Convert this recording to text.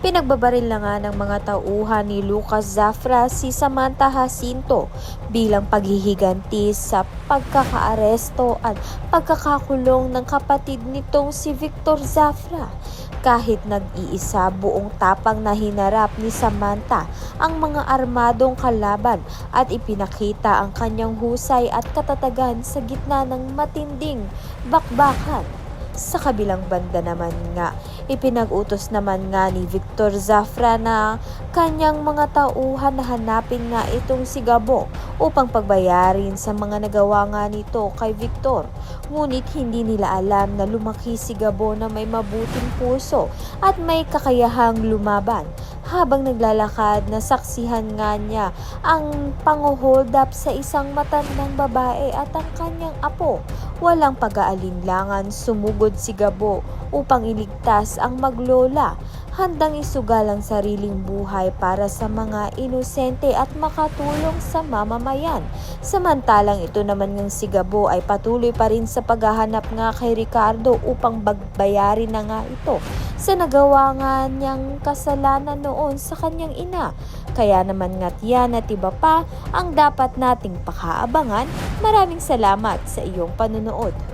Pinagbabaril na nga ng mga tauhan ni Lucas Zafra si Samantha Jacinto bilang paghihiganti sa pagkakaaresto at pagkakakulong ng kapatid nitong si Victor Zafra. Kahit nag-iisa, buong tapang na hinarap ni Samantha ang mga armadong kalaban at ipinakita ang kanyang husay at katatagan sa gitna ng matinding bakbakan. Sa kabilang banda naman nga, ipinag-utos naman nga ni Victor Zafra na kanyang mga tauhan na hanapin nga itong si Gabo upang pagbayarin sa mga nagawa nga nito kay Victor. Ngunit hindi nila alam na lumaki si Gabo na may mabuting puso at may kakayahang lumaban. Habang naglalakad, nasaksihan nga niya ang pang-hold up sa isang matandang babae at ang kanyang apo. Walang pag-aalinlangan, sumugod si Gabo upang iligtas ang maglola, handang isugal ang sariling buhay para sa mga inosente at makatulong sa mamamayan. Samantalang ito naman ng si Gabo ay patuloy pa rin sa paghahanap nga kay Ricardo upang bagbayarin na nga ito sa nagawa nga niyang kasalanan noon sa kanyang ina. Kaya naman nga't yan at iba pa ang dapat nating pakaabangan. Maraming salamat sa iyong panunood.